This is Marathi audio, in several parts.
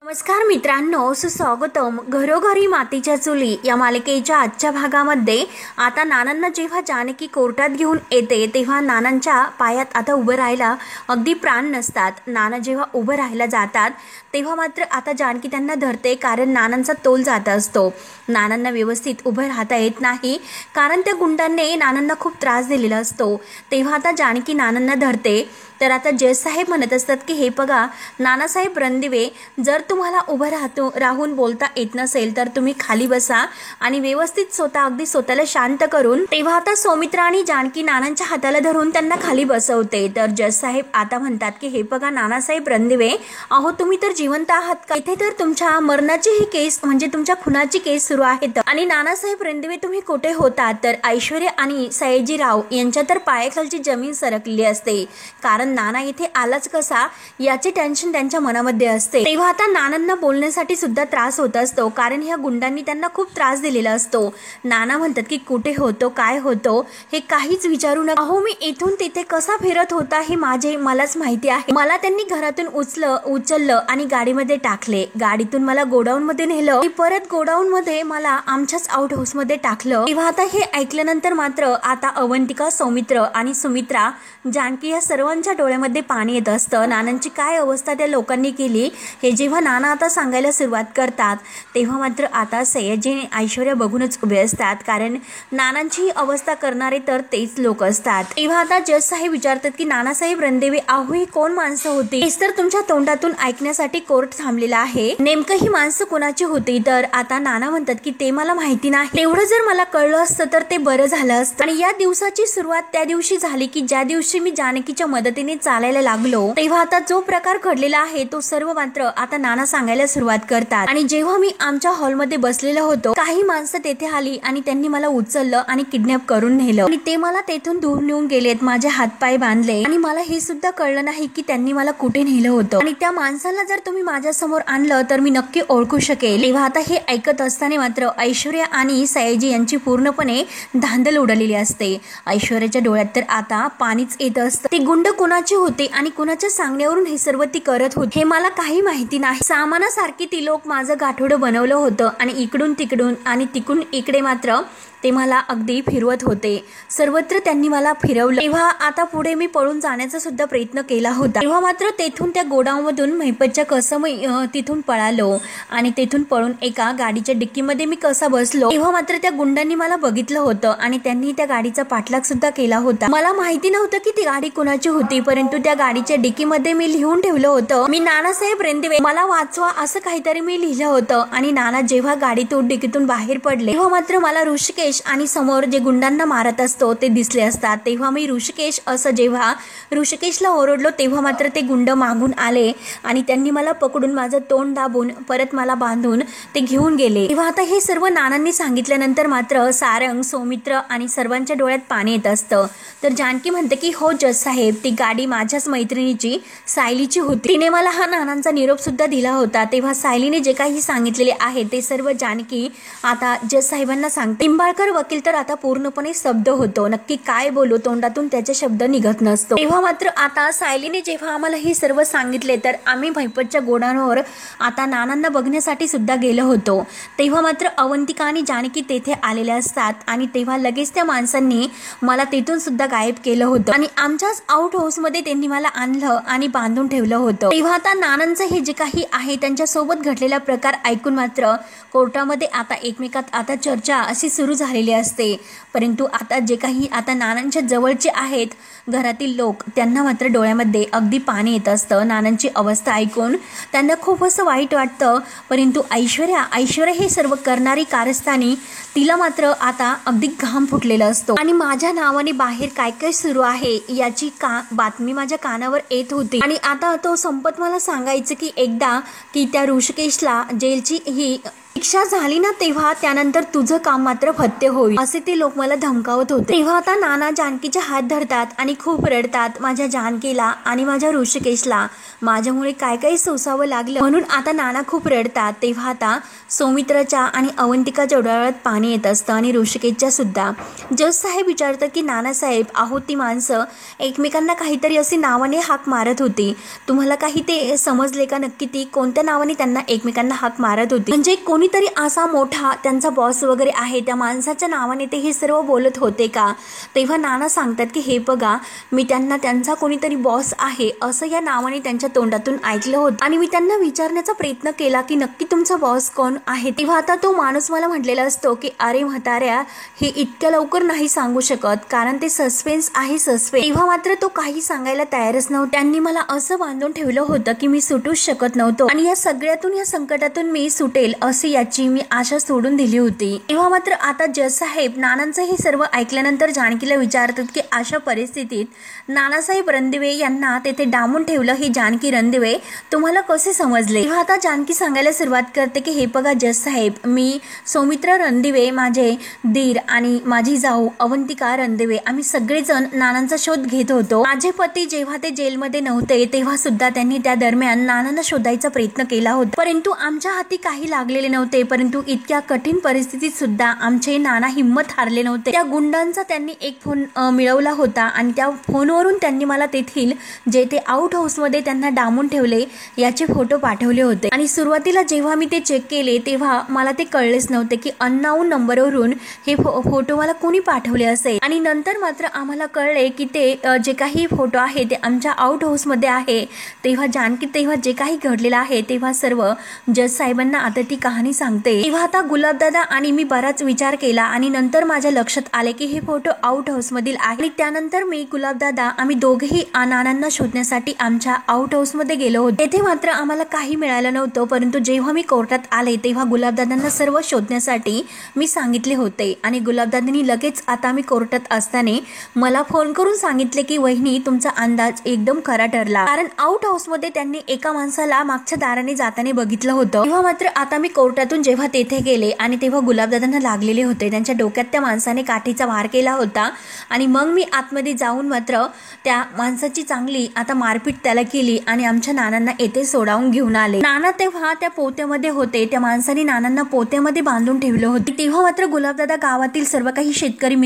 नमस्कार मित्रांनो, सुस्वागतम. घरोघरी मातीच्या चुली या मालिकेच्या आजच्या भागामध्ये आता नानांना जेव्हा जानकी कोर्टात घेऊन येते तेव्हा नानांच्या पायात आता उभं राहायला अगदी प्राण नसतात. नाना जेव्हा उभं राहायला जातात तेव्हा मात्र आता जानकी त्यांना धरते, कारण नानांचा तोल जात असतो. नानांना व्यवस्थित उभं राहता येत नाही, कारण त्या गुंडांनी नानांना खूप त्रास दिलेला असतो. तेव्हा आता जानकी नानांना धरते. तर आता जज साहेब म्हणत असतात की हे बघा नानासाहेब रणदिवे, जर तुम्हाला उभं राहून बोलता येत नसेल तर तुम्ही खाली बसा आणि व्यवस्थित अगदी स्वतःला शांत करून. तेव्हा आता सौमित्रा आणि जानकी नानांच्या हाताला धरून त्यांना खाली बसवते. तर जज साहेब आता म्हणतात की हे बघा नानासाहेब रणदिवे, अहो तुम्ही तर जिवंत आहात का? इथे तर तुमच्या मरणाची ही केस म्हणजे तुमच्या खुनाची केस सुरू आहे. आणि नानासाहेब रणदिवे तुम्ही कुठे होता? तर ऐश्वर्या आणि सयाजीराव यांच्या तर पायाखालची जमीन सरकलेली असते, कारण नाना इथे आलाच कसा याचे टेन्शन त्यांच्या मनामध्ये असते. तेव्हा आता नानांना बोलण्यासाठी सुद्धा त्रास होत असतो, कारण ह्या गुंडांनी त्यांना खूप त्रास दिलेला असतो. नाना म्हणतात की कुठे होतो, काय होतो हे काहीच विचारू नका. अहो मी इथून तिथे कसा फिरत होता हे मलाच माहिती आहे. मला त्यांनी घरातून उचललं आणि गाडीमध्ये टाकले. गाडीतून मला गोडाऊन मध्ये नेलं आणि परत गोडाऊन मध्ये मला आमच्याच आउट हाऊस मध्ये टाकलं. तेव्हा आता हे ऐकल्यानंतर मात्र आता अवंतिका, सौमित्र आणि सुमित्रा, जानकी या सर्वांच्या डोळ्यामध्ये पाणी येत असतं. नानांची काय अवस्था त्या लोकांनी केली हे जेव्हा नाना आता सांगायला सुरुवात करतात तेव्हा मात्र आता सयाजी आणि ऐश्वर्या बघूनच उभे असतात, कारण नानांची अवस्था करणारे तर तेच लोक असतात. तेव्हा आता जज साहेब विचारतात की नानासाहेब रणदिवे, अहो ही कोण माणसं होती? हेच तर तुमच्या तोंडातून ऐकण्यासाठी कोर्ट थांबलेला आहे. नेमकं ही माणसं कोणाची होती? तर आता नाना म्हणतात की ते मला माहिती नाही. तेवढं जर मला कळलं असतं तर ते बरं झालं असतं. आणि या दिवसाची सुरुवात त्या दिवशी झाली की ज्या दिवशी मी जानकीच्या मदतीने चालायला लागलो. तेव्हा आता जो प्रकार घडलेला आहे तो सर्व मात्र आता नाना सांगायला सुरुवात करतात. आणि जेव्हा मी आमच्या हॉलमध्ये बसलेलो होतो, काही माणसं तेथे आली आणि त्यांनी मला उचललं आणि किडनॅप करून नेलं आणि ते मला तेथून दूर नेऊन गेलेत, माझे हातपाय बांधले आणि मला हे सुद्धा कळलं नाही की त्यांनी मला कुठे नेलं होतं. आणि त्या माणसाला जर तुम्ही माझ्या समोर आणलं तर मी नक्की ओळखू शकेल. तेव्हा आता हे ऐकत असताना मात्र ऐश्वर्या आणि सयाजी यांची पूर्णपणे धांदल उडालेली असते. ऐश्वर्याच्या डोळ्यात तर आता पाणीच येत असतं. ते गुंड कोणाचे होते आणि कोणाच्या सांगण्यावरून हे सर्व ती करत होती हे मला काही माहिती नाही. सामानासारखी ती लोक माझं गाठोडं बनवलं होतं आणि इकडून तिकडून आणि तिकडून इकडे मात्र ते मला अगदी फिरवत होते. सर्वत्र त्यांनी मला फिरवलं. तेव्हा आता पुढे मी पळून जाण्याचा सुद्धा प्रयत्न केला होता. तेव्हा मात्र तेथून त्या गोडाऊन मधून महिपतच्या कसं तिथून पळालो आणि तेथून पळून एका गाडीच्या डिक्कीमध्ये मी कसा बसलो. तेव्हा मात्र त्या गुंडांनी मला बघितलं होतं आणि त्यांनी त्या गाडीचा पाठलाग सुद्धा केला होता. मला माहिती नव्हतं की ती गाडी कुणाची होती, परंतु त्या गाडीच्या डिक्कीमध्ये मी लिहून ठेवलं होतं, मी नानासाहेब रणदिवे, मला वाचवा, असं काहीतरी मी लिहिलं होतं. आणि नाना जेव्हा गाडीतून डिक्कीतून बाहेर पडले तेव्हा मात्र मला ऋषिकेश आणि समोर जे गुंडांना मारत असतो ते दिसले असतात. तेव्हा मी ऋषिकेश असं जेव्हा ऋषिकेशला ओरडलो तेव्हा मात्र ते गुंड मागून आले आणि त्यांनी मला पकडून माझं तोंड दाबून परत मला बांधून ते घेऊन गेले. तेव्हा आता हे सर्व नानांनी सांगितल्यानंतर मात्र सारंग, सौमित्र आणि सर्वांच्या डोळ्यात पाणी येत असतं. तर जानकी म्हणते की हो जज साहेब, ती गाडी माझ्याच मैत्रिणीची सायलीची होती, तिने मला हा नानांचा निरोप सुद्धा दिला होता. तेव्हा सायलीने जे काही सांगितलेले आहे ते सर्व जानकी आता जज साहेबांना सांगते. निंबाळकर वकील तर आता पूर्णपणे स्तब्ध होतो, नक्की काय बोलू, तोंडातून त्याचे शब्द निघत नसतो. तेव्हा मात्र आता सायलीने जेव्हा आम्हाला हे सर्व सांगितले तर आम्ही महिपतच्या गोडाऊनवर आता नानांना बघण्यासाठी सुद्धा गेलो होतो. तेव्हा मात्र अवंतिका आणि जानकी तेथे आलेल्या असतात आणि तेव्हा लगेच त्या माणसांनी मला तेथून सुद्धा गायब केलं होतं आणि आमच्याच आउट हाऊस मध्ये त्यांनी मला आणलं आणि बांधून ठेवलं होतं. तेव्हा आता नानांचं हे जे काही आहे त्यांच्या सोबत घडलेला प्रकार ऐकून मात्र कोर्टामध्ये आता एकमेकात आता चर्चा अशी सुरू झालेली असते. परंतु आता जे काही आता नानांच्या जवळचे आहेत घरातील लोक, त्यांना मात्र डोळ्यामध्ये अगदी पाणी येत असतं. नानांची अवस्था ऐकून त्यांना खूप असं वाईट वाटतं. परंतु ऐश्वर्या हे सर्व करणारी कारस्थानी, तिला मात्र आता अगदी घाम फुटलेला असतो आणि माझ्या नावाने बाहेर काय काय सुरू आहे याची बातमी माझ्या कानावर येत होती. आणि आता तो संपत मला सांगायचं की एकदा की त्या ऋषिकेशला जेलची ही शिक्षा झाली ना तेव्हा त्यानंतर तुझं काम मात्र फत्ते होईल असे ते लोक मला धमकावत होते। तेव्हा आता नाना जानकीचे हात धरतात आणि खूप रडतात। माझ्या जानकीला आणि माझ्या ऋषिकेशला माझ्यामुळे काय काय सोसावं लागलं म्हणून आता नाना खूप रडतात। तेव्हा आता सौमित्राच्या आणि अवंतिकाच्या डोळ्यात पाणी येत असतं आणि ऋषिकेशच्या सुद्धा। जज साहेब विचारतात की नानासाहेब आहोत ती माणसं एकमेकांना काहीतरी अशी नावाने हाक मारत होती, तुम्हाला काही ते समजले का नक्की ती कोणत्या नावाने त्यांना एकमेकांना हाक मारत होती? म्हणजे कोणीतरी असा मोठा त्यांचा बॉस वगैरे आहे त्या माणसाच्या नावाने ते हे सर्व बोलत होते का? तेव्हा नाना सांगतात की हे बघा मी त्यांना त्यांचा कोणीतरी बॉस आहे असं या नावाने त्यांच्या तोंडातून ऐकलं होतं आणि मी त्यांना विचारण्याचा प्रयत्न केला की नक्की तुमचा बॉस कोण आहे। तेव्हा आता तो माणूस मला म्हटलेला असतो की अरे म्हाताऱ्या हे इतक्या लवकर नाही सांगू शकत कारण ते सस्पेन्स आहे सस्पेन्स। तेव्हा मात्र तो काही सांगायला तयारच नव्हता। त्यांनी मला असं बांधून ठेवलं होतं की मी सुटूच शकत नव्हतो आणि या सगळ्यातून या संकटातून मी सुटेल अशी याची मी आशा सोडून दिली होती। तेव्हा मात्र आता जज साहेब नानांचं हे सर्व ऐकल्यानंतर जानकीला विचारतात की अशा परिस्थितीत नानासाहेब रणदिवे यांना तेथे डांबून ठेवलं हे जानकी रणदिवे तुम्हाला कसे समजले? तेव्हा आता जानकी सांगायला सुरुवात करते की हे बघा जज साहेब मी सौमित्र रणदिवे माझे दीर आणि माझी जाऊ अवंतिका रणदिवे आम्ही सगळेजण नानांचा शोध घेत होतो। माझे पती जेव्हा ते जेलमध्ये नव्हते तेव्हा सुद्धा त्यांनी त्या दरम्यान नानांना शोधायचा प्रयत्न केला होता परंतु आमच्या हाती काही लागलेले नव्हते। परंतु इतक्या कठीण परिस्थितीत सुद्धा आमचे नाना हिम्मत हारले नव्हते। त्या गुंडांचा त्यांनी एक फोन मिळवला होता आणि त्या फोनवरून त्यांनी मला तेथील जे ते आउट हाऊसमध्ये त्यांना डांबून ठेवले याचे फोटो पाठवले होते आणि सुरुवातीला जेव्हा मी ते चेक केले तेव्हा मला ते कळलेच नव्हते की अननोन नंबरवरून हे फोटो मला कोणी पाठवले असेल आणि नंतर मात्र आम्हाला कळले की ते जे काही फोटो आहे ते आमच्या आउट हाऊसमध्ये आहे। तेव्हा जानकी तेव्हा जे काही घडलेलं आहे तेव्हा सर्व जज साहेबांना आता ती कहाणी सांगते। तेव्हा आता गुलाबदादा आणि मी बराच विचार केला आणि नंतर माझ्या लक्षात आले की हे फोटो आउट हाऊस मधील आहे आणि त्यानंतर मी गुलाबदादा आम्ही दोघेही नानांना शोधण्यासाठी आमच्या आउट हाऊस मध्ये गेलो होतो। तेथे मात्र आम्हाला काही मिळालं नव्हतं परंतु जेव्हा मी कोर्टात आले तेव्हा गुलाबदादांना सर्व शोधण्यासाठी मी सांगितले होते आणि गुलाबदादांनी लगेच आता मी कोर्टात असताना मला फोन करून सांगितले की वहिनी तुमचा अंदाज एकदम खरा ठरला कारण आउट हाऊस मध्ये त्यांनी एका माणसाला मागच्या दाराने जाताना बघितलं होतं। तेव्हा मात्र आता मी कोर्टातून जेव्हा तेथे गेले आणि तेव्हा गुलाबदादांना लागलेले होते त्यांच्या डोक्यात त्या माणसाने काठीचा वार केला होता आणि मग मी आतमध्ये जाऊन मात्र त्या माणसाची चांगली आता मारपीट त्याला केली आणि आमच्या नानांना येथे सोडावून घेऊन आले। नाना तेव्हा त्या पोत्यामध्ये होते त्या माणसाने नानांना पोत्यामध्ये बांधून ठेवले होते। तेव्हा मात्र गुलाबदादा गावातील सर्व काही शेतकरी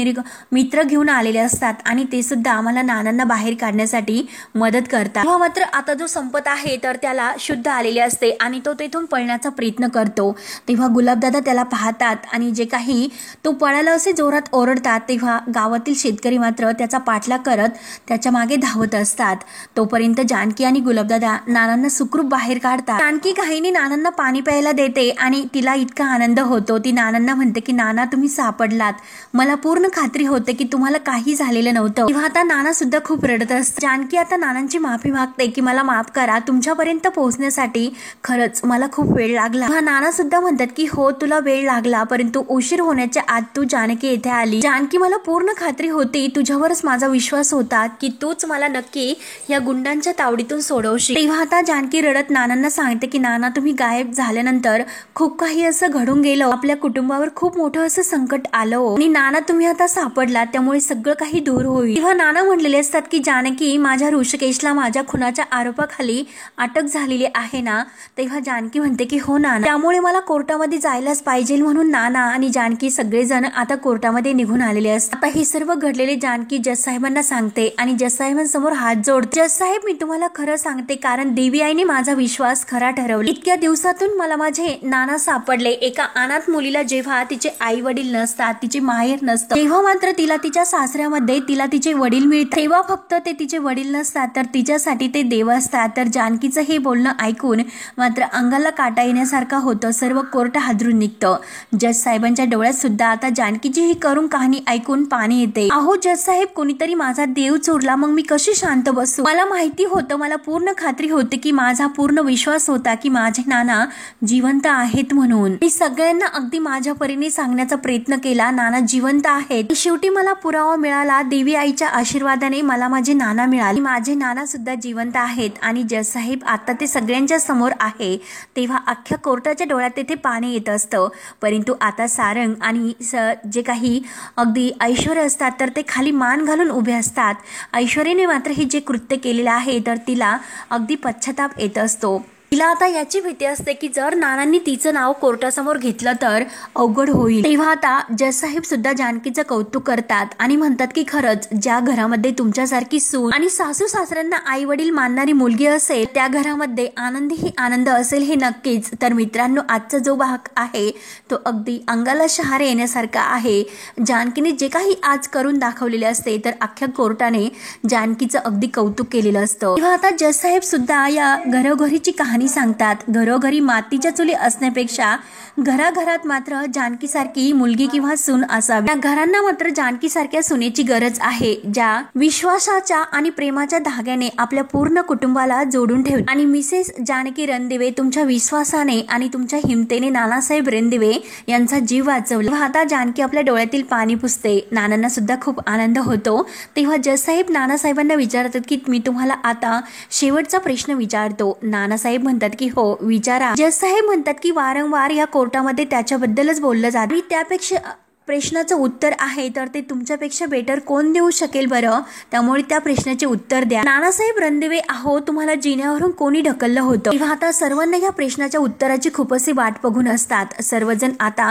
मित्र घेऊन आलेले असतात आणि ते सुद्धा आम्हाला नानांना बाहेर काढण्यासाठी मदत करतात। तेव्हा मात्र आता जो संपत आहे तर त्याला शुद्ध आलेले असते आणि तो तेथून पळण्याचा प्रयत्न करतो। तेव्हा गुलाबदादा त्याला पाहतात आणि जे काही तो पळाला असे जोरात ओरडतात तेव्हा गावातील शेतकरी मात्र त्याचा पाठलाग करत त्याच्या मागे धावत असतात। तोपर्यंत जानकी आणि गुलाबदादा नानांना सुखरूप बाहेर काढतात। जानकी घाईने नानांना पाणी प्यायला देते आणि तिला इतका आनंद होतो ती नानांना म्हणते की नाना तुम्ही सापडलात, मला पूर्ण खात्री होते की तुम्हाला काही झालेलं नव्हतं। तेव्हा आता नाना सुद्धा खूप रडत असतात। जानकी आता नानांची माफी मागते की मला माफ करा तुमच्यापर्यंत पोहोचण्यासाठी खरंच मला खूप वेळ लागला। नाना सुद्धा म्हणतात की हो तुला वेळ लागला परंतु उशीर होण्याच्या आत तू जानकी येथे आली। जानकी मला पूर्ण खात्री होती तुझ्यावरच माझा विश्वास होता की तूच मला नक्की या गुंडांच्या तावडीतून सोडवशील। तेव्हा आता जानकी रडत नानांना सांगते की नाना तुम्ही गायब झाल्यानंतर खूप काही असं घडून गेलं, आपल्या कुटुंबावर खूप मोठं असं संकट आलं आणि नाना तुम्ही आता सापडला त्यामुळे सगळं काही दूर होईल। तेव्हा नाना म्हणलेले असतात की जानकी माझ्या ऋषिकेशला माझ्या खुनाच्या आरोपाखाली अटक झालेली आहे ना? तेव्हा जानकी म्हणते की हो नाना, त्यामुळे मला कोर्टामध्ये जायलाच पाहिजे म्हणून नाना आणि जानकी सगळेजण आता कोर्टामध्ये निघून आलेले असतात। आता हे सर्व घडलेले जानकी जज साहेबांना सांगते आणि जज साहेबांसमोर हात जोडते। जज साहेब मी तुम्हाला खरं सांगते कारण देवी आईने माझा विश्वास खरा ठरवला। इतक्या दिवसातून मला माझे नाना सापडले। एका अनाथ मुलीला जेव्हा तिचे आई वडील नसतात, तिचे माहेर नसतं, तेव्हा मात्र तिला तिच्या सासऱ्यामध्ये तिला तिचे वडील मिळतात। तेव्हा फक्त ते तिचे वडील नसतात तर तिच्यासाठी ते देव असतात। तर जानकीचं हे बोलणं ऐकून मात्र अंगाला काटा येण्यासारखं होतं। सर्व कोर्ट हादरून निघतं। जज साहेबांच्या डोळ्यात सुद्धा आता जानकीची ही करुण कहाणी ऐकून पाणी येते। अहो जज साहेब कोणीतरी माझा देव चोरला, मग मी कशी शांत बसू? मला माहिती होतं, मला पूर्ण खात्री होती की माझा पूर्ण विश्वास होता की माझे नाना जिवंत आहेत म्हणून मी सगळ्यांना अगदी माझ्या परीने सांगण्याचा प्रयत्न केला नाना जिवंत आहेत। शेवटी मला पुरावा मिळाला, देवी आईच्या आशीर्वादाने मला माझे नाना मिळाले, माझे नाना सुद्धा जिवंत आहेत आणि जज साहेब आता ते सगळ्यांच्या समोर आहे। तेव्हा अख्ख्या कोर्टाच्या डोळ्यात ते तेथे पाणी येत असतं, परंतु आता सारंग आणि जे काही अगदी ऐश्वर्या असतात तर ते खाली मान घालून उभे असतात. ऐश्वर्याने मात्र हे जे कृत्य केलेलं आहे तर तिला अगदी पश्चाताप येत असतो. तिला आता याची भीती असते की जर नानांनी तिचं नाव कोर्टासमोर घेतलं तर अवघड होईल. तेव्हा आता जज साहेब सुद्धा जानकीचं कौतुक करतात आणि म्हणतात की खरंच ज्या घरामध्ये तुमच्यासारखी सून आणि सासू सासऱ्यांना आई वडील मानणारी मुलगी असेल त्या घरामध्ये आनंदही आनंद असेल हे नक्कीच. तर मित्रांनो, आजचा जो भाग आहे तो अगदी अंगाला शहारे येण्यासारखा आहे. जानकीने जे काही आज करून दाखवलेले असते तर अख्ख्या कोर्टाने जानकीचं अगदी कौतुक केलेलं असतं. तेव्हा आता जज साहेब सुद्धा या घरोघरीची कहाणी सांगतात. घरोघरी मातीच्या चुली असण्यापेक्षा घराघरात मात्र जानकीसारखी मुलगी किंवा सून असावी. या घरांना मात्र जानकीसारख्या सुनेची गरज आहे, ज्या विश्वासाच्या आणि प्रेमाच्या धाग्याने आपल्या पूर्ण कुटुंबाला जोडून ठेवते. आणि मिसेस जानकी रणदिवे तुमच्या विश्वासाने आणि तुमच्या हिमतेने नानासाहेब रणदिवे यांचा जीव वाचवला. आता जानकी आपल्या डोळ्यातील पाणी पुसते. नानांना सुद्धा खूप आनंद होतो. तेव्हा जज साहेब नानासाहेबांना विचारतात की मी तुम्हाला आता शेवटचा प्रश्न विचारतो. नानासाहेब म्हणतात की हो विचारा. जज साहेब म्हणतात की वारंवार या कोर्टामध्ये त्याच्याबद्दलच बोललं जातं. त्यापेक्षा प्रश्नाचं उत्तर आहे तर ते तुमच्यापेक्षा बेटर कोण देऊ शकेल बरं, त्यामुळे त्या प्रश्नाचे उत्तर द्या. नानासाहेब रणदिवे, अहो तुम्हाला जिन्यावरून कोणी ढकललं होतं? तेव्हा आता सर्वांना या प्रश्नाच्या उत्तराची खूप असे वाट बघून असतात. सर्वजण आता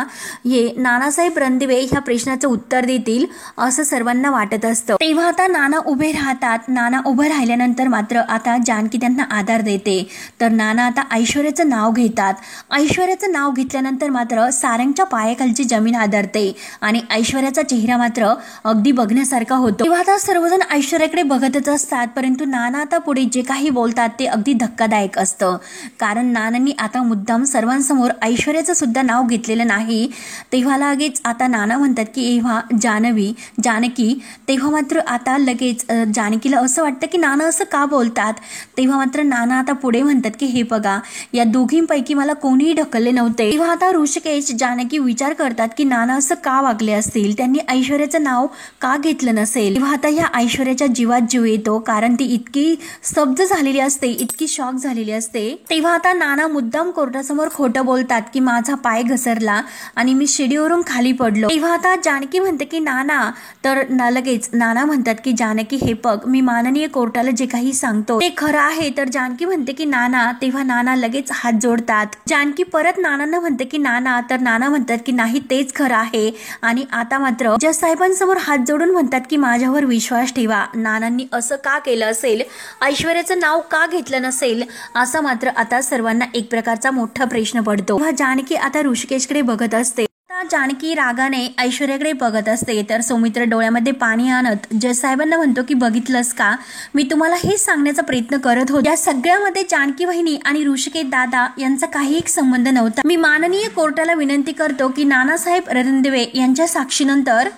हे नानासाहेब रणदिवे ह्या प्रश्नाचं उत्तर देतील असं सर्वांना वाटत असतं. तेव्हा आता नाना उभे राहतात. नाना उभे राहिल्यानंतर मात्र आता जानकी त्यांना आधार देते. तर नाना आता ऐश्वर्याचं नाव घेतात. ऐश्वर्याचं नाव घेतल्यानंतर मात्र सारंगच्या पायाखालची जमीन आदरते आणि ऐश्वर्याचा चेहरा मात्र अगदी बघण्यासारखा होतो. तेव्हा आता सर्वजण ऐश्वर्याकडे बघतच असतात, परंतु नाना आता पुढे जे काही बोलतात ते अगदी धक्कादायक असतं. कारण नानांनी आता मुद्दाम सर्वांसमोर ऐश्वर्याचं सुद्धा नाव घेतलेलं नाही. तेव्हा लगेच आता नाना म्हणतात की एव्हा जानकी. तेव्हा मात्र आता लगेच जानकीला असं वाटतं की नाना असं का बोलतात. तेव्हा मात्र नाना आता पुढे म्हणतात की हे बघा, या दोघींपैकी मला कोणीही ढकलले नव्हते. तेव्हा आता ऋषिकेश जानकी विचार करतात की नाना असं का वागले असतील, त्यांनी ऐश्वर्याचं नाव का घेतलं नसेल. तेव्हा आता ह्या ऐश्वर्याच्या जीवात जीव येतो, कारण ती इतकी स्तब्ध झालेली असते, इतकी शॉक झालेली असते. तेव्हा आता नाना मुद्दाम कोर्टासमोर खोटं बोलतात की माझा पाय घसरला आणि मी शिडीवरून खाली पडलो. तेव्हा आता जानकी म्हणते की नाना, तर लगेच नाना म्हणतात की जानकी हे बघ, मी माननीय कोर्टाला जे काही सांगतो ते खरं आहे. तर जानकी म्हणते की नाना. तेव्हा नाना लगेच हात जोडतात. जानकी परत नानांना म्हणते की नाना. तर नाना म्हणतात की नाही, तेच खरं आहे. आणि आता मात्र जज साहेबांसमोर हात जोडून म्हणतात की माझ्यावर विश्वास ठेवा. नानांनी असं का केलं असेल, ऐश्वर्याचं नाव का घेतलं नसेल, असं मात्र आता सर्वांना एक प्रकारचा मोठा प्रश्न पडतो. जानकी आता ऋषिकेशकडे बघत असते. जानकी रागाने ऐश्वर्याकडे बघत असते. तर सौमित्र डोळ्यामध्ये पाणी आणत जज साहेबांना म्हणतो की बघितलंस का, मी तुम्हाला हेच सांगण्याचा प्रयत्न करत होतो. या सगळ्यामध्ये जानकी वहिनी आणि ऋषिकेश दादा यांचा काही एक संबंध नव्हता. मी माननीय कोर्टाला विनंती करतो की नानासाहेब रणदिवे यांच्या साक्षीनंतर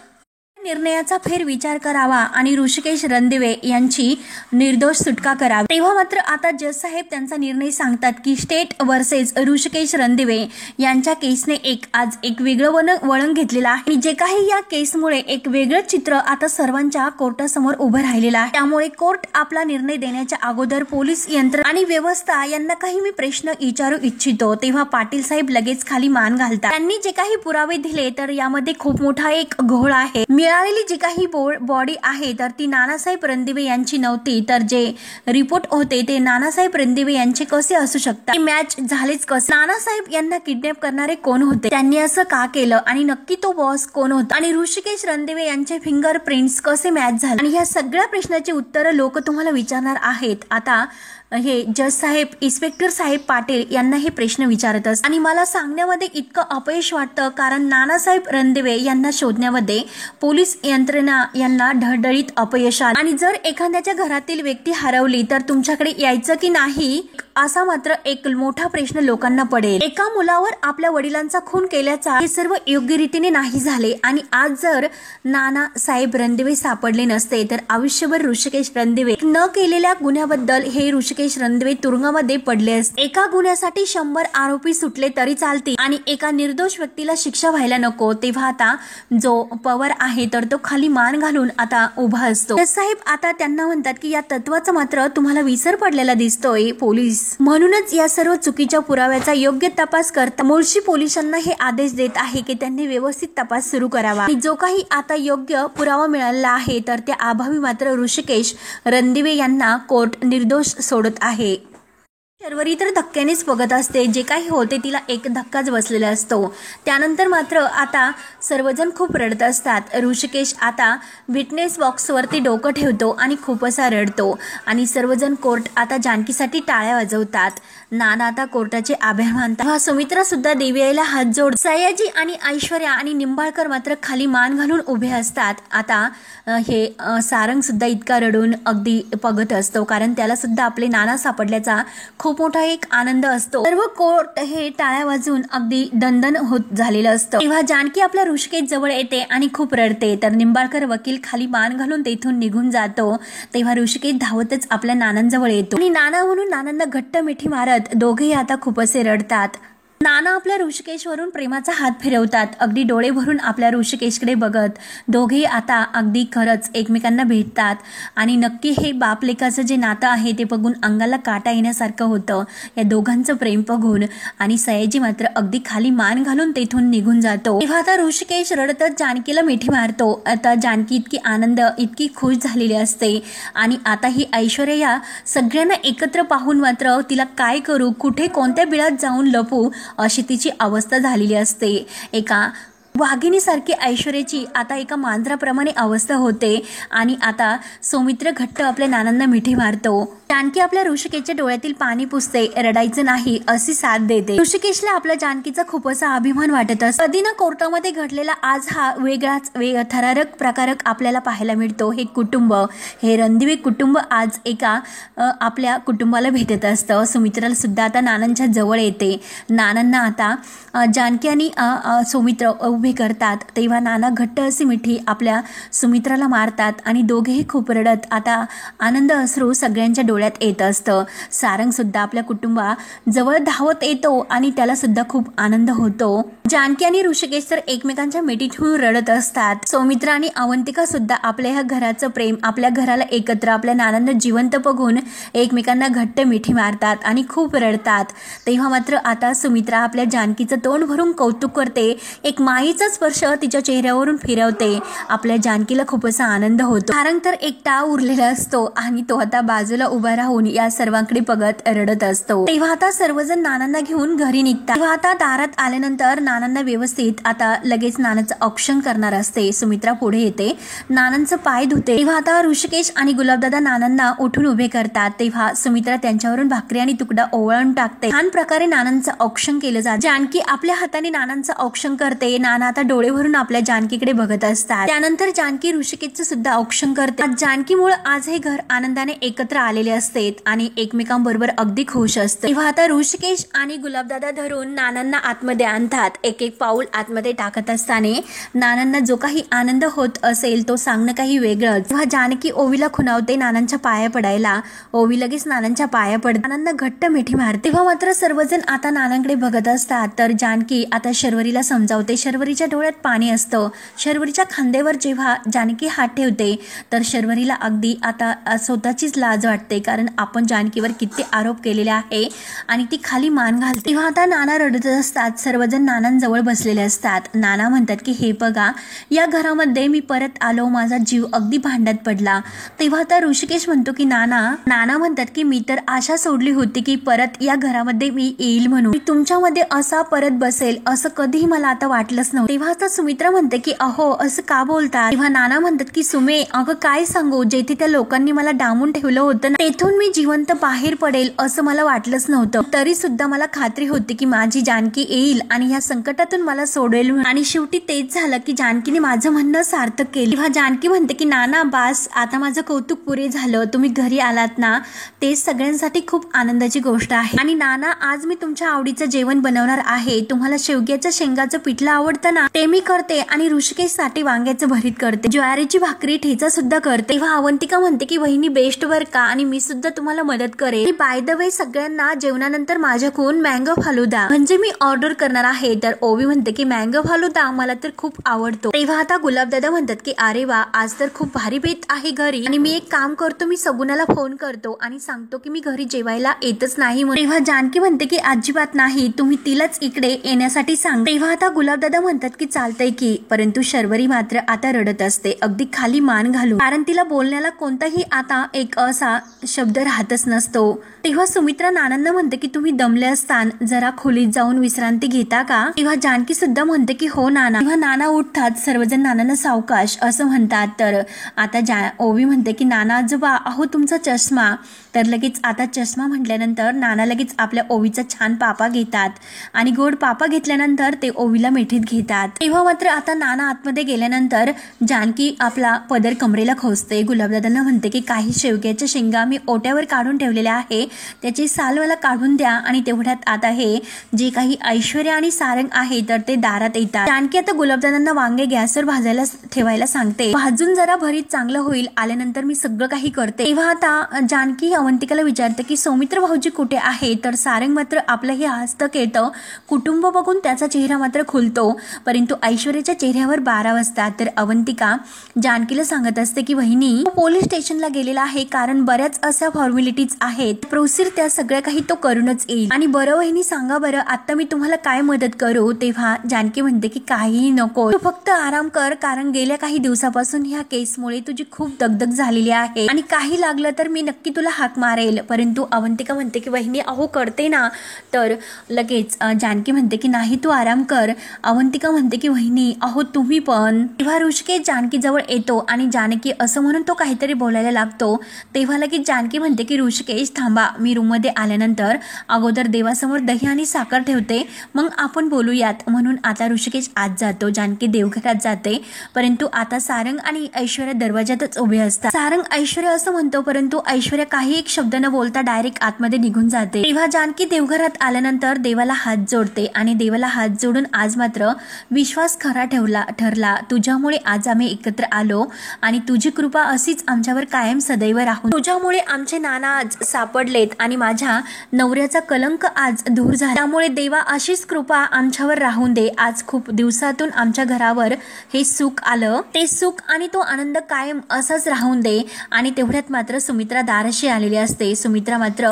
निर्णयाचा फेर विचार करावा आणि ऋषिकेश रणदिवे यांची निर्दोष सुटका करावी. तेव्हा मात्र आता जज साहेब त्यांचा निर्णय सांगतात की स्टेट वर्सेस ऋषिकेश रणदिवे यांच्या केसने आज एक वेगळं वळण घेतलेलं आहे. आणि जे काही या केसमुळे एक वेगळं चित्र आता सर्वांच्या कोर्टासमोर उभं राहिलेलं आहे. त्यामुळे कोर्ट आपला निर्णय देण्याच्या अगोदर पोलीस यंत्रणा आणि व्यवस्था यांना काही मी प्रश्न विचारू इच्छितो. तेव्हा पाटील साहेब लगेच खाली मान घालतात. त्यांनी जे काही पुरावे दिले तर यामध्ये खूप मोठा एक घोळ आहे. मिळालेली जी काही बॉडी आहे तर ती नानासाहेब रणदिवे यांची नव्हती. तर जे रिपोर्ट होते ते नानासाहेब रणदिवे यांचे कसे असू शकतात, मॅच झालेच कसे. नानासाहेब यांना किडनॅप करणारे कोण होते, त्यांनी असं का केलं आणि नक्की तो बॉस कोण होता आणि ऋषिकेश रणदिवे यांचे फिंगरप्रिंट्स कसे मॅच झाले. आणि ह्या सगळ्या प्रश्नाची उत्तरं लोक तुम्हाला विचारणार आहेत. आता हे जज साहेब, इन्स्पेक्टर साहेब पाटील यांना हे प्रश्न विचारत असतात. आणि मला सांगण्यामध्ये इतकं अपयश वाटतं, कारण नानासाहेब रणदिवे यांना शोधण्यामध्ये पोलीस यंत्रणा यांना ढळढळीत अपयश आलं. आणि जर एखाद्याच्या घरातील व्यक्ती हरवली तर तुमच्याकडे यायचं की नाही, असा मात्र एक मोठा प्रश्न लोकांना पडेल. एका मुलावर आपल्या वडिलांचा खून केल्याचा हे सर्व योग्य रीतीने नाही झाले. आणि आज जर नानासाहेब रणदिवे सापडले नसते तर आयुष्यभर ऋषिकेश रणदिवे न केलेल्या गुन्ह्याबद्दल हे ऋषिकेश रणदिवे तुरुंगामध्ये पडले असते. एका गुन्ह्यासाठी 100 आरोपी सुटले तरी चालतील आणि एका निर्दोष व्यक्तीला शिक्षा व्हायला नको. तेव्हा आता जो पवार आहे तर तो खाली मान घालून आता उभा असतो. साहेब आता त्यांना म्हणतात की या तत्वाचा मात्र तुम्हाला विसर पडलेला दिसतोय पोलीस म्हणूनच या सर्व चुकीच्या पुराव्याचा योग्य तपास करता मुळशी पोलिसांना हे आदेश देत आहे की त्यांनी व्यवस्थित तपास सुरू करावा आणि जो काही आता योग्य पुरावा मिळाला आहे तर त्या अभावी मात्र ऋषिकेश रणदिवे यांना कोर्ट निर्दोष सोडत आहे. शर्वरी तर धक्क्यानेच बघत असते. जे काही होते तिला एक धक्काच बसलेला असतो. त्यानंतर मात्र आता सर्वजण खूप रडत असतात. ऋषिकेश आता विटनेस बॉक्सवरती डोकं ठेवतो आणि खूप असा रडतो आणि सर्वजण कोर्ट आता जानकीसाठी टाळ्या वाजवतात. नाना आता कोर्टाचे आभार मानतात. सुमित्रा सुद्धा देवीआईला हात जोड. सयाजी आणि ऐश्वर्या आणि निंबाळकर मात्र खाली मान घालून उभे असतात. आता हे सारंग सुद्धा इतका रडून अगदी बघत असतो कारण त्याला सुद्धा आपले नाना सापडल्याचा खूप मोठा एक आनंद असतो. सर्व कोर्ट हे टाळ्या वाजून अगदी दणदण होत झालेलं असतं. तेव्हा जानकी आपल्या ऋषिकेश जवळ येते आणि खूप रडते. तर निंबाळकर वकील खाली मान घालून तेथून निघून जातो. तेव्हा ऋषिकेश धावतच आपल्या नानांजवळ येतो आणि नाना म्हणून नानांना घट्ट मिठी मारत दोघेही आता खूप असे रडतात. नाना आपल्या ऋषिकेशवरून प्रेमाचा हात फिरवतात. अगदी डोळे भरून आपल्या ऋषिकेशकडे बघत दोघेही आता अगदी खरंच एकमेकांना भेटतात आणि नक्की हे बाप लेकाचं जे नातं आहे ते बघून अंगाला काटा येण्यासारखं होतं या दोघांचं प्रेम बघून. आणि सयाजी मात्र अगदी खाली मान घालून तेथून निघून जातो. तेव्हा आता ऋषिकेश रडतच जानकीला मिठी मारतो. आता जानकी इतकी आनंद इतकी खुश झालेली असते आणि आता ही ऐश्वर्या सगळ्यांना एकत्र पाहून मात्र तिला काय करू, कुठे कोणत्या बिळात जाऊन लपू अशी तिची अवस्था झालेली असते. एका वाघिणीसारखी ऐश्वर्याची आता एका मांजराप्रमाणे अवस्था होते आणि आता सौमित्र घट्ट आपल्या नानांना मिठी मारतो. जानकी आपल्या ऋषिकेशच्या डोळ्यातील पाणी पुसते. रडायचं नाही अशी साथ देते. ऋषिकेशला आपल्या जानकीचा खूप असा अभिमान वाटत असतो. कधी ना कोर्टामध्ये घडलेला आज हा वेगळाच थरारक प्रकारक आपल्याला पाहायला मिळतो. हे कुटुंब, हे रणदिवे कुटुंब आज एका आपल्या कुटुंबाला भेटत असतं. सुमित्राला सुद्धा आता नानांच्या जवळ येते. नानांना आता जानकी आणि सौमित्र उभे करतात. तेव्हा नाना घट्ट अशी मिठी आपल्या सुमित्राला मारतात आणि दोघेही खूप रडत आता आनंद अश्रू सगळ्यांच्या डोळ्यात येत असतं. सारंग सुद्धा आपल्या कुटुंबा जवळ धावत येतो आणि त्याला सुद्धा खूप आनंद होतो. जानकी आणि ऋषिकेश तर एकमेकांच्या मिठीत ठेवून रडत असतात. सौमित्र आणि अवंतिका सुद्धा आपल्या ह्या घराचं प्रेम, आपल्या घराला एकत्र, आपल्या नानांना जिवंत बघून एकमेकांना घट्ट मिठी मारतात आणि खूप रडतात. तेव्हा मात्र आता सुमित्रा आपल्या जानकीचं तोंड भरून कौतुक करते. एक माईचा स्पर्श तिच्या चेहऱ्यावरून फिरवते. आपल्या जानकीला खूप असा आनंद होतो. सारंग तर एकटा उरलेला असतो आणि तो आता बाजूला उभा राहून या सर्वांकडे बघत रडत असतो. तेव्हा आता सर्वजण नानांना घेऊन घरी निघतात. तेव्हा आता दारात आल्यानंतर नानांना व्यवस्थित आता लगेच नानांचं औक्षण करणार असते. सुमित्रा पुढे येते, नानांचं पाय धुते. तेव्हा आता ऋषिकेश आणि गुलाबदादा नानांना उठून उभे करतात. तेव्हा सुमित्रा त्यांच्यावरून भाकरी आणि तुकडा ओवाळून टाकते. छान प्रकारे नानांचं औक्षण केलं जातं. जानकी आपल्या हाताने नानांचं औक्षण करते. नाना आता डोळे भरून आपल्या जानकीकडे बघत असतात. त्यानंतर जानकी ऋषिकेशचं सुद्धा औक्षण करते. जानकीमुळे आज हे घर आनंदाने एकत्र आलेले असते आणि एकमेकांबरोबर अगदी खुश असते. तेव्हा आता ऋषिकेश आणि गुलाबदादा धरून नानांना आतमध्ये आणतात. एक एक पाऊल आतमध्ये टाकत असताना नानांना जो काही आनंद होत असेल तो सांगणं काही वेगळंच. तेव्हा जानकी ओवीला खुणावते नानांच्या पाया पडायला. ओवी लगेच नानांच्या पाया पडते, नानांना घट्ट मिठी मारते. तेव्हा मात्र सर्वजण आता नानांकडे बघत असतात. तर जानकी आता शर्वरीला समजावते. शर्वरीच्या डोळ्यात पाणी असतं. शर्वरीच्या खांद्यावर जेव्हा जानकी हात ठेवते तर शर्वरीला अगदी आता स्वतःचीच लाज वाटते कारण आपण जानकीवर किती आरोप केलेले आहे आणि ती खाली मान घालते. तेव्हा आता नाना रडत असतात. सर्वजण नानांजवळ बसलेले असतात. नाना म्हणतात की हे बघा, या घरामध्ये मी परत आलो, माझा जीव अगदी भांड्यात पडला. तेव्हा आता ऋषिकेश म्हणतो की नाना म्हणतात की मी तर आशा सोडली होती की परत या घरामध्ये मी येईल म्हणून, तुमच्यामध्ये असा परत बसेल असं कधीही मला आता वाटलंच नव्हतं. तेव्हा आता सुमित्रा म्हणते की अहो असं का बोलतात. तेव्हा नाना म्हणतात की सुमे, अगं काय सांगू, जेथे त्या लोकांनी मला डांबून ठेवलं होतं ना तेथून मी जिवंत बाहेर पडेल असं मला वाटलंच नव्हतं. तरी सुद्धा मला खात्री होती की माझी जानकी येईल आणि या संकटातून मला सोडेल आणि शेवटी तेच झालं की जानकीने माझं म्हणणं सार्थक केलं. तेव्हा जानकी म्हणते की नाना बास, आता माझं कौतुक पुरे झालं, तुम्ही घरी आलात ना, ते सगळ्यांसाठी खूप आनंदाची गोष्ट आहे. आणि नाना आज मी तुमच्या आवडीचं जेवण बनवणार आहे. तुम्हाला शेवग्याच्या शेंगाचं पिठलं आवडतं ना, ते मी करते आणि ऋषिकेशसाठी वांग्याचं भरीत करते, ज्वारीची भाकरी ठेचा सुद्धा करते. तेव्हा अवंतिका म्हणते की वहिनी बेस्ट वर का, आणि मी सुद्धा तुम्हाला मदत करेन. बाय द वे सगळ्यांना जेवणानंतर माझ्याकडून मँगो फालुदा म्हणजे मी ऑर्डर करणार आहे. तर ओवी म्हणते की मँगो फालुदा मला तर खूप आवडतो। तेव्हा आता गुलाबदादा म्हणतात की अरे वा, आज तर खूप भारी बेत आहे घरी, आणि मी एक काम करतो, मी सगुणाला फोन करतो आणि सांगतो की मी घरी जेवायला येतच नाही म्हणून। तेव्हा जानकी म्हणते की अजिबात नाही, तुम्ही तिलाच इकडे येण्यासाठी सांग। तेव्हा आता गुलाबदादा म्हणतात की चालतंय की, परंतु शर्वरी मात्र आता रडत असते, अगदी खाली मान घालून, कारण तिला बोलण्याला कोणताही आता एक असा शब्द राहतच नसतो। तेव्हा सुमित्रा नानांना म्हणते की तुम्ही दमले असतान, जरा खोलीत जाऊन विश्रांती घेता का? तेव्हा जानकी सुद्धा म्हणते की हो नाना। तेव्हा नाना उठतात, सर्वजण नानांना सावकाश असं म्हणतात। तर आता ओवी म्हणते की नाना आजोबा, अहो तुमचा चष्मा। तर लगेच आता चष्मा म्हटल्यानंतर नाना लगेच आपल्या ओवीचा छान पापा घेतात आणि गोड पापा घेतल्यानंतर ते ओवीला मिठीत घेतात। तेव्हा मात्र आता नाना आतमध्ये गेल्यानंतर जानकी आपला पदर कमरेला खोचते। गुलाबदादांना म्हणते की काही शेवग्याच्या शेंगा मी ओट्यावर काढून ठेवलेल्या आहे, त्याची साल मला काढून द्या। आणि तेवढ्यात आता हे जे काही ऐश्वर्या आणि सारंग आहे तर ते दारात येतात। जानकी आता गुलाबदादांना वांगे गॅसवर भाजायला ठेवायला सांगते, भाजून जरा भरीत चांगलं होईल, आल्यानंतर मी सगळं काही करते। तेव्हा आता जानकी अवंतिकाला विचारते की सौमित्र भाऊजी कुठे आहे? तर सारंग मात्र आपलं हे हस्तक येतं, कुटुंब बघून त्याचा चेहरा मात्र खुलतो, परंतु ऐश्वर्याच्या चेहऱ्यावर 12 वाजतात। तर अवंतिका जानकीला सांगत असते की वहिनी, पोलीस स्टेशनला गेलेला आहे, कारण बऱ्याच अशा फॉर्मॅलिटीज आहेत, प्रोसिजर त्या सगळ्या काही तो करूनच येईल। आणि बरं वहिनी सांगा बरं, आता मी तुम्हाला काय मदत करू? तेव्हा जानकी म्हणते की काहीही नको, तू फक्त आराम कर, कारण गेल्या काही दिवसापासून ह्या केसमुळे तुझी खूप दगदग झालेली आहे, आणि काही लागलं तर मी नक्की तुला हाक मारेल। परंतु अवंतिका म्हणते की वहिनी अहो करते ना। तर लगेच जानकी म्हणते की नाही तू आराम कर। अवंतिका म्हणते की वहिनी अहो तुम्ही पण। तेव्हा ऋषिकेश जानकी जवळ येतो आणि जानकी असं म्हणून तो काहीतरी बोलायला लागतो। तेव्हा लगेच जानकी म्हणते की ऋषिकेश थांबा, मी रूम मध्ये आल्यानंतर अगोदर देवासमोर दही आणि साखर ठेवते, मग आपण बोलूयात। म्हणून आता ऋषिकेश आत जातो, जानकी देवघरात जाते, परंतु आता सारंग आणि ऐश्वर्या दरवाजातच उभे असतात। सारंग ऐश्वर्या असं म्हणतो, परंतु ऐश्वर्या काही एक शब्द न बोलता डायरेक्ट आतमध्ये निघून जाते। तेव्हा जानकी देवघरात आल्यानंतर देवाला हात जोडते आणि देवाला हात जोडून आज मात्र विश्वास खरा ठरला, तुझ्यामुळे आज आम्ही एकत्र आलो आणि तुझी कृपा अशीच आमच्यावर कायम सदैव राहून, तुझ्यामुळे आमचे नाना आज सापडलेत आणि माझ्या नवऱ्याचा कलंक आज दूर झाला, त्यामुळे देवा अशीच कृपा आमच्यावर राहून दे। आज खूप दिवसातून आमच्या घरावर हे सुख आलं, ते सुख आणि तो आनंद कायम असाच राहून दे। आणि तेवढ्यात मात्र सुमित्रा दाराशी आलेली असते। सुमित्रा मात्र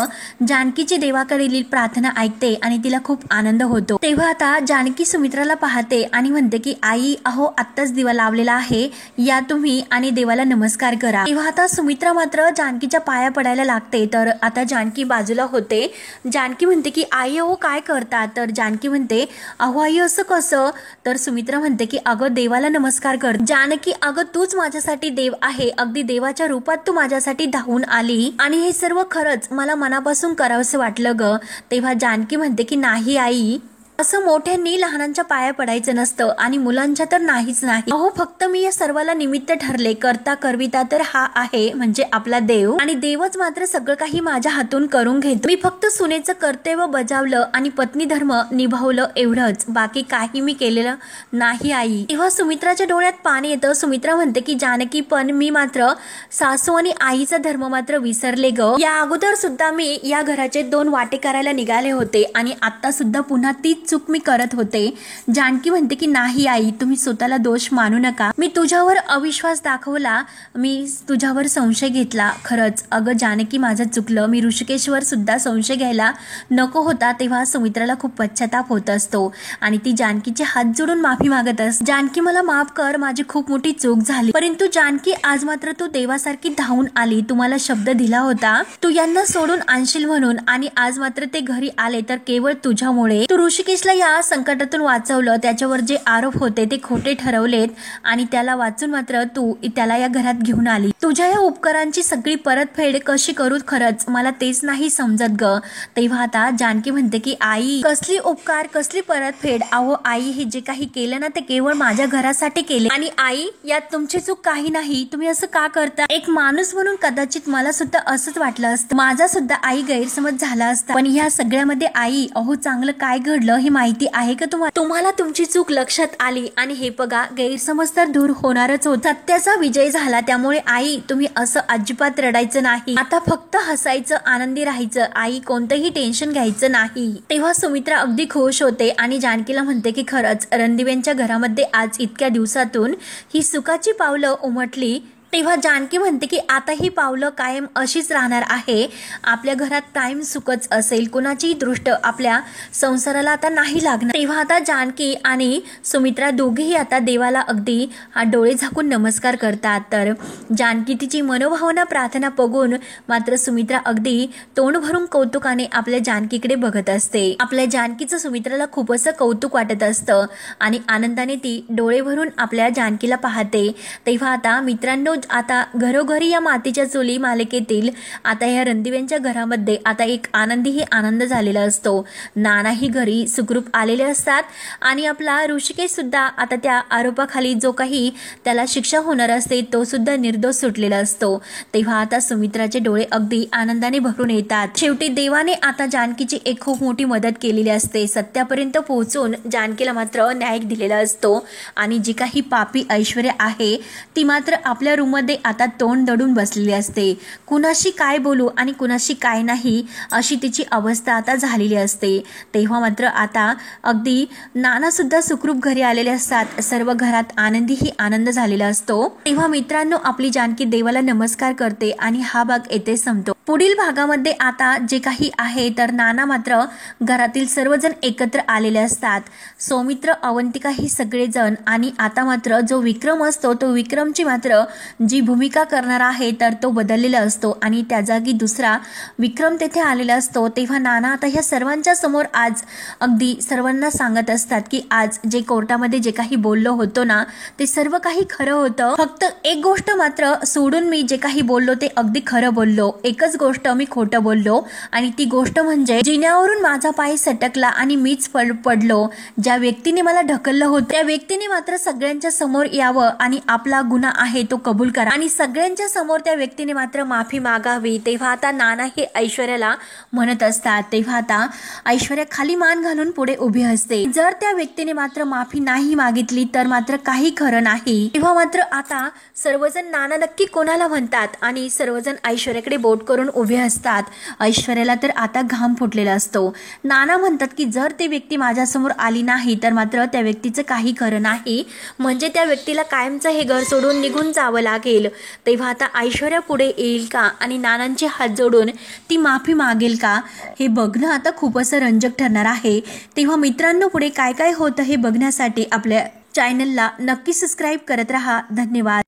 जानकीची देवाकडील प्रार्थना ऐकते आणि तिला खूप आनंद होतो। तेव्हा आता जानकी सुमित्राला पाहते आणि म्हणते की आई अहो आत्ताच दिवा लावलेला आहे, या तुम्ही आणि देवाला नमस्कार करा। तेव्हा आता सुमित्रा मात्र जानकीच्या पाया पडायला लागते। तर आता जानकी बाजूला होते। जानकी म्हणते की आई अहो काय करतात? तर जानकी म्हणते अहो आई असं कसं? तर सुमित्रा म्हणते की अगं देवाला नमस्कार कर। जानकी अगं तूच माझ्यासाठी देव आहे, अगदी देवाच्या रूपात तू माझ्यासाठी धावून आली, आणि हे सर्व खरंच मला मनापासून करावंसं वाटलं ग। तेव्हा जानकी म्हणते की नाही आई, असं मोठ्यांनी लहानांच्या पाया पडायचं नसतं, आणि मुलांच्या तर नाहीच नाही। अहो फक्त मी या सर्वाला निमित्त ठरले, करता करविता तर हा आहे म्हणजे आपला देव, आणि देवच मात्र सगळं काही माझ्या हातून करून घेतो। मी फक्त सुनेचं कर्तव्य बजावलं आणि पत्नी धर्म निभावलं एवढंच, बाकी काही मी केलेलं नाही आई। तेव्हा सुमित्राच्या डोळ्यात पाणी येतं। सुमित्रा म्हणते की जानकी पण मी मात्र सासू आणि आईचा धर्म मात्र विसरले ग। या अगोदर सुद्धा मी या घराचे 2 वाटे करायला निघाले होते, आणि आता सुद्धा पुन्हा तीच चूक मी करत होते। जानकी म्हणते की नाही आई, तुम्ही स्वतःला दोष मानू नका, मी तुझ्यावर अविश्वास दाखवला, मी तुझ्यावर संशय घेतला, खरंच अगं जानकी माझं चुकलं, मी ऋषिकेशवर सुद्धा संशय घ्यायला नको होता। तेव्हा सुमित्राला खूप पश्चाताप होत असतो आणि ती जानकीचे हात जोडून माफी मागत असते, जानकी मला माफ कर, माझी खूप मोठी चूक झाली। परंतु जानकी आज मात्र तू देवासारखी धावून आली, तुम्हाला शब्द दिला होता तू यांना सोडून आणशील म्हणून, आणि आज मात्र ते घरी आले तर केवळ तुझ्यामुळे। तू ऋषिकेशला या संकटातून वाचवलं, त्याच्यावर जे आरोप होते ते खोटे ठरवलेत, आणि त्याला वाचून मात्र तू त्याला या घरात घेऊन आली। तुझ्या या उपकारांची सगळी परतफेड कशी करू खरंच मला तेच नाही समजत ग। तेव्हा आता जानकी म्हणते की आई कसली उपकार, कसली परतफेड? अहो आई हे जे काही केलं ना ते केवळ माझ्या घरासाठी केले, आणि आई यात तुमची चूक काही नाही, तुम्ही असं का करता? एक माणूस म्हणून कदाचित मला सुद्धा असंच वाटलं असतं, माझा सुद्धा आई गैरसमज झाला असता, पण ह्या सगळ्यामध्ये आई अहो चांगलं काय घडलं काही माहिती आहे का तुम्हाला तुमची चूक लक्षात आली आणि हे बघा गैरसमज तर दूर होणारच होता. सत्याचा विजय झाला. त्यामुळे आई तुम्ही असं अजिबात रडायचं नाही. आता फक्त हसायचं, आनंदी राहायचं. आई कोणतंही टेन्शन घ्यायचं नाही. तेव्हा सुमित्रा अगदी खुश होते आणि जानकीला म्हणते की खरंच रणदिव्यांच्या घरामध्ये आज इतक्या दिवसातून ही सुखाची पावलं उमटली. तेव्हा जानकी म्हणते की आता ही पावलं कायम अशीच राहणार आहे. आपल्या घरात कायम सुखच असेल. कुणाचीही दृष्ट आपल्या संसाराला आता नाही लागणार. तेव्हा आता जानकी आणि सुमित्रा दोघेही आता देवाला अगदी डोळे झाकून नमस्कार करतात. तर जानकी तिची मनोभावना प्रार्थना बघून मात्र सुमित्रा अगदी तोंड भरून कौतुकाने आपल्या जानकीकडे बघत असते. आपल्या जानकीचं सुमित्राला खूप असं कौतुक वाटत असतं आणि आनंदाने ती डोळे भरून आपल्या जानकीला पाहते. तेव्हा आता मित्रांनो आता घरोघरी या मातीच्या चुली मालिकेतील आता या रणदिव्यांच्या घरामध्ये आता एक आनंदीही आनंद झालेला असतो. नानाही घरी सुखरूप आलेले असतात आणि आपला ऋषिकेश सुद्धा आता त्या आरोपाखाली जो काही त्याला शिक्षा होणार असते तो सुद्धा निर्दोष सुटलेला असतो. तेव्हा आता सुमित्राचे डोळे अगदी आनंदाने भरून येतात. शेवटी देवाने आता जानकीची एक खूप मोठी मदत केलेली असते. सत्यापर्यंत पोहोचून जानकीला मात्र न्याय दिलेला असतो आणि जी काही पापी ऐश्वर्या आहे ती मात्र आपल्या मध्ये आता तोंड दडून बसलेली असते. कुणाशी काय बोलू आणि कुणाशी काय नाही अशी तिची अवस्था आता झालेली असते. तेव्हा मात्र आता अगदी नाना सुद्धा सुखरूप घरी आलेले असतात. सर्व घरात आनंदीही आनंद झालेला असतो. तेव्हा मित्रांनो आपली जानकी देवाला नमस्कार करते आणि हा भाग येथे संपतो. पुढील भागामध्ये आता जे काही आहे तर नाना मात्र घरातील सर्वजण एकत्र आलेले असतात. सौमित्र, अवंतिका ही सगळेजण आणि आता मात्र जो विक्रम असतो तो विक्रमची मात्र जी भूमिका करणार आहे तर तो बदललेला असतो आणि त्या जागी दुसरा विक्रम तेथे आलेला असतो. तेव्हा नाना आता ह्या सर्वांच्या समोर आज अगदी सर्वांना सांगत असतात की आज जे कोर्टामध्ये जे काही बोललो होतो ना ते सर्व काही खरं होतं. फक्त एक गोष्ट मात्र सोडून मी जे काही बोललो ते अगदी खरं बोललो. एकच गोष्ट मी खोटं बोललो आणि ती गोष्ट म्हणजे जिन्यावरून माझा पाय सटकला आणि मीच पडलो. ज्या व्यक्तीने मला ढकललं होतं त्या व्यक्तीने मात्र सगळ्यांच्या समोर यावं आणि आपला गुन्हा आहे तो कबूल करा आणि सगळ्यांच्या समोर त्या व्यक्तीने मात्र माफी मागावी. तेव्हा आता नाना हे ऐश्वर्याला म्हणत असतात. तेव्हा आता ऐश्वर्या खाली मान घालून पुढे उभी असते. जर त्या व्यक्तीने मात्र माफी नाही मागितली तर मात्र काही खरं नाही. तेव्हा मात्र आता सर्वजण नाना नक्की कोणाला म्हणतात आणि सर्वजण ऐश्वर्याकडे बोट करून उभे असतात. ऐश्वर्याला तर आता घाम फुटलेला असतो. नाना म्हणतात की जर ती व्यक्ती माझ्यासमोर आली नाही तर मात्र त्या व्यक्तीचं काही खरं नाही. म्हणजे त्या व्यक्तीला कायमचं हे घर सोडून निघून जावं लागेल. तेव्हा आता ऐश्वर्या पुढे येईल का आणि नानांचे हात जोडून ती माफी मागेल का हे बघणं आता खूप असं रंजक ठरणार आहे. तेव्हा मित्रांनो पुढे काय काय होतं हे बघण्यासाठी आपल्या चॅनलला नक्की सबस्क्राईब करत राहा. धन्यवाद.